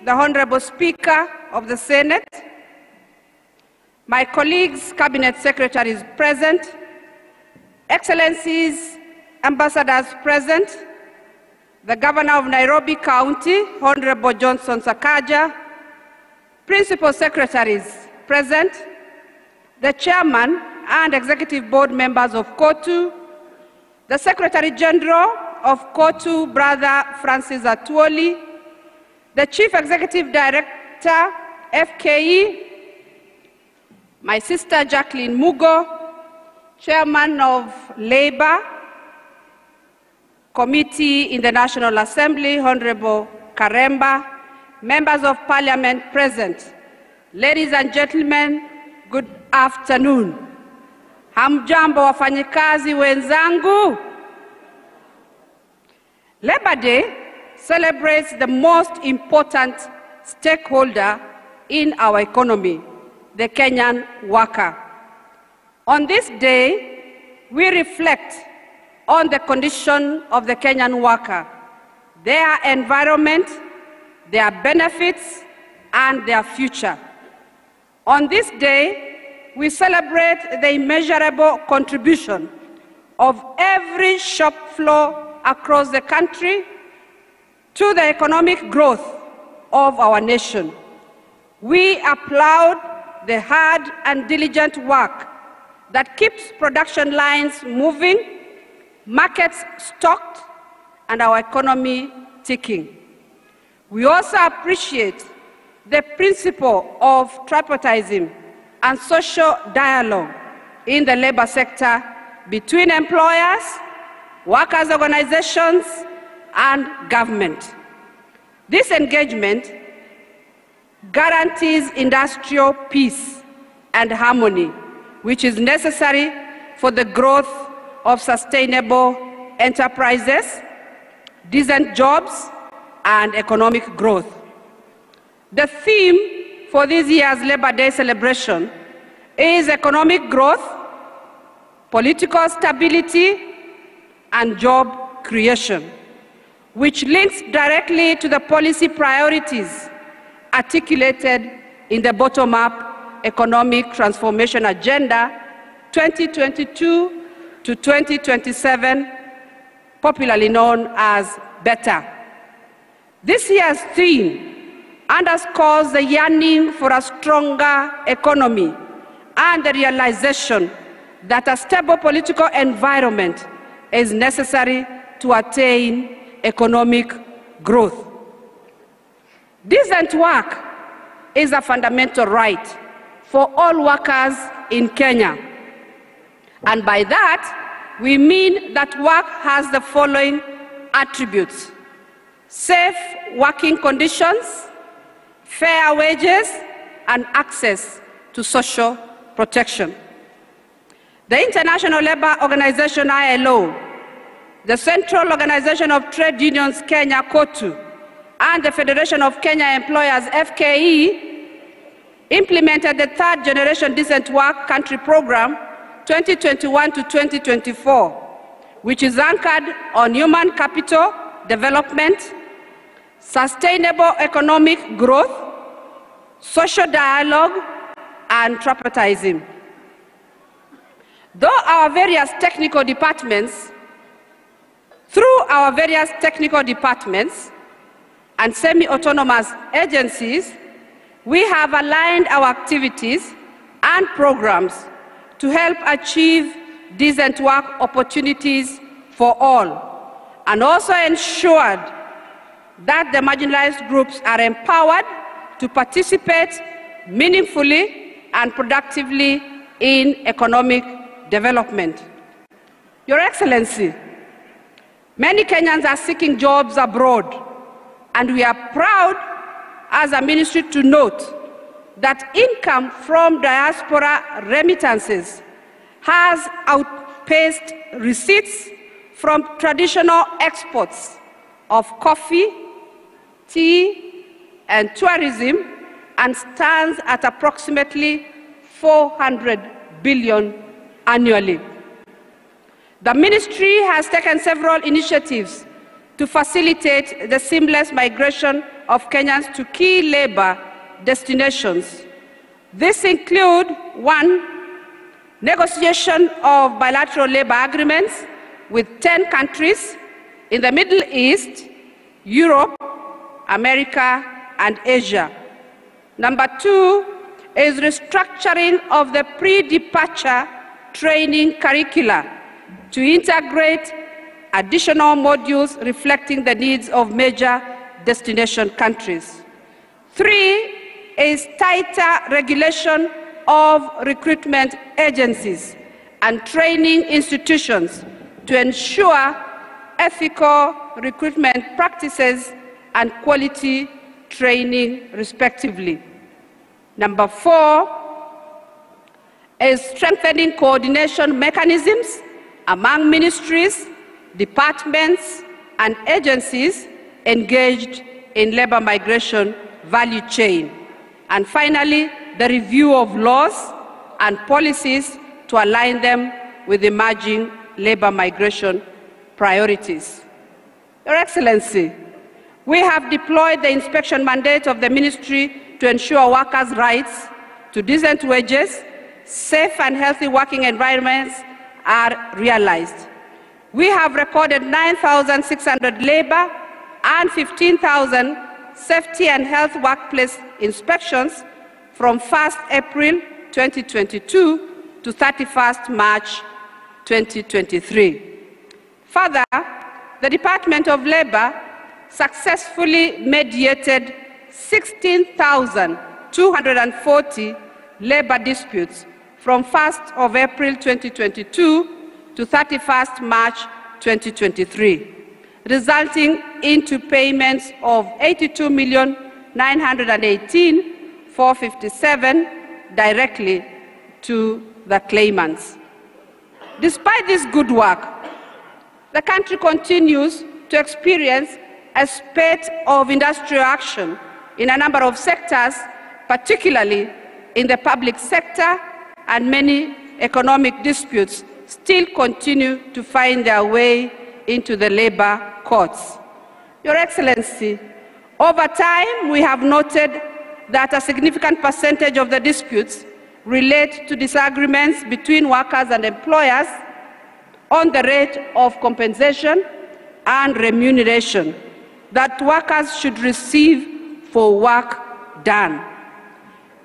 the Honorable Speaker of the Senate, my colleagues, Cabinet Secretaries present, Excellencies, Ambassadors present, the Governor of Nairobi County, Honorable Johnson Sakaja, Principal Secretaries present, the Chairman and Executive Board members of KOTU, the Secretary General of KOTU, Brother Francis Atwoli, the Chief Executive Director, FKE, my sister Jacqueline Mugo, Chairman of Labour Committee in the National Assembly, Honorable Karemba, members of Parliament present, ladies and gentlemen, good afternoon. Hamjambo wafanyikazi wenzangu. Labor Day celebrates the most important stakeholder in our economy, the Kenyan worker. On this day, we reflect on the condition of the Kenyan worker, their environment, their benefits, and their future. On this day, we celebrate the immeasurable contribution of every shop floor across the country to the economic growth of our nation. We applaud the hard and diligent work that keeps production lines moving, markets stocked, and our economy ticking. We also appreciate the principle of tripartism and social dialogue in the labor sector between employers, workers' organizations, and government. This engagement guarantees industrial peace and harmony, which is necessary for the growth of sustainable enterprises, decent jobs, and economic growth. The theme for this year's Labor Day celebration is economic growth, political stability, and job creation, which links directly to the policy priorities articulated in the bottom-up Economic Transformation Agenda 2022 to 2027, popularly known as BETTER. This year's theme underscores the yearning for a stronger economy and the realization that a stable political environment is necessary to attain economic growth. Decent work is a fundamental right for all workers in Kenya. And by that, we mean that work has the following attributes: safe working conditions, fair wages, and access to social protection. The International Labour Organization, ILO, the Central Organization of Trade Unions, Kenya, KOTU, and the Federation of Kenya Employers, FKE, implemented the Third Generation Decent Work Country Program 2021 to 2024, which is anchored on human capital development, sustainable economic growth, social dialogue, and tripartism. Through our various technical departments and semi-autonomous agencies, we have aligned our activities and programs to help achieve decent work opportunities for all, and also ensured that the marginalized groups are empowered to participate meaningfully and productively in economic development. Your Excellency, many Kenyans are seeking jobs abroad, and we are proud as a ministry to note that income from diaspora remittances has outpaced receipts from traditional exports of coffee, tea, and tourism, and stands at approximately 400 billion annually. The ministry has taken several initiatives to facilitate the seamless migration of Kenyans to key labor destinations. This includes 1. Negotiation of bilateral labor agreements with 10 countries in the Middle East, Europe, America, and Asia. Number 2 is restructuring of the pre-departure training curricula to integrate additional modules reflecting the needs of major destination countries. 3 is tighter regulation of recruitment agencies and training institutions to ensure ethical recruitment practices and quality training, respectively. Number 4 is strengthening coordination mechanisms among ministries, departments, and agencies engaged in labor migration value chain. And finally, the review of laws and policies to align them with emerging labor migration priorities. Your Excellency, we have deployed the inspection mandate of the Ministry to ensure workers' rights to decent wages, safe and healthy working environments are realized. We have recorded 9,600 labor and 15,000 safety and health workplace inspections from 1st April 2022 to 31st March 2023. Further, the Department of Labor successfully mediated 16,240 labor disputes from 1st of April 2022 to 31st March 2023, resulting into payments of 82,918,457 directly to the claimants. Despite this good work, the country continues to experience a spate of industrial action in a number of sectors, particularly in the public sector, and many economic disputes still continue to find their way into the labor courts. Your Excellency, over time we have noted that a significant percentage of the disputes relate to disagreements between workers and employers on the rate of compensation and remuneration that workers should receive for work done.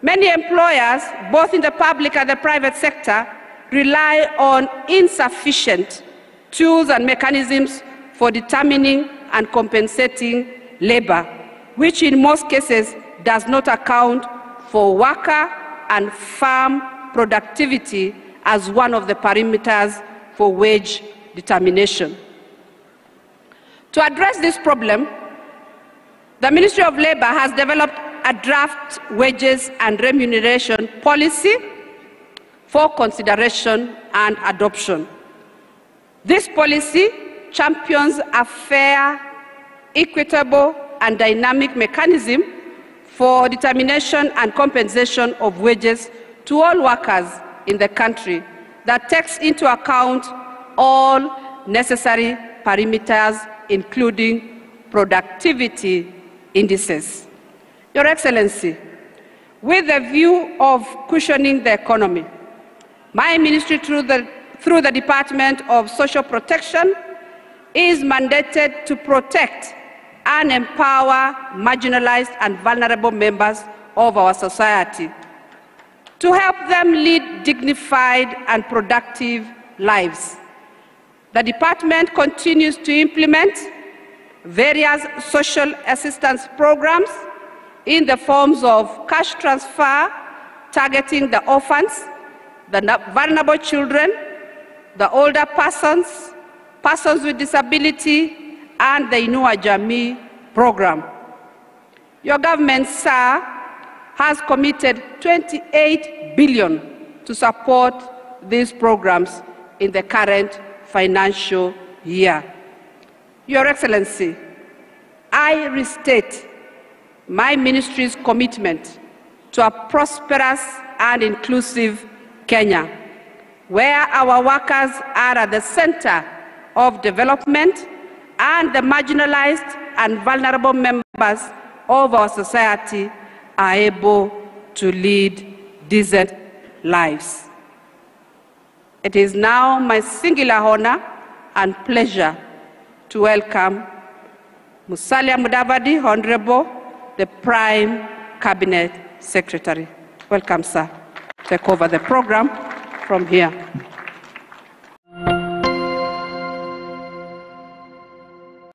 Many employers, both in the public and the private sector, rely on insufficient tools and mechanisms for determining and compensating labor, which in most cases does not account for worker and farm productivity as one of the parameters for wage determination. To address this problem, the Ministry of Labor has developed a draft wages and remuneration policy for consideration and adoption. This policy champions a fair, equitable, and dynamic mechanism for determination and compensation of wages to all workers in the country that takes into account all necessary parameters, including productivity indices. Your Excellency, with a view of cushioning the economy, my ministry, through the Department of Social Protection, is mandated to protect and empower marginalized and vulnerable members of our society, to help them lead dignified and productive lives. The department continues to implement various social assistance programs in the forms of cash transfer targeting the orphans, the vulnerable children, the older persons, persons with disability, and the Inua Jamii program. Your government, sir, has committed 28 billion to support these programs in the current financial year. Your Excellency, I restate my ministry's commitment to a prosperous and inclusive Kenya, where our workers are at the center of development and the marginalized and vulnerable members of our society are able to lead decent lives. It is now my singular honor and pleasure to welcome Musalia Mudavadi, Honorable, the Prime Cabinet Secretary. Welcome, sir. Take over the program from here.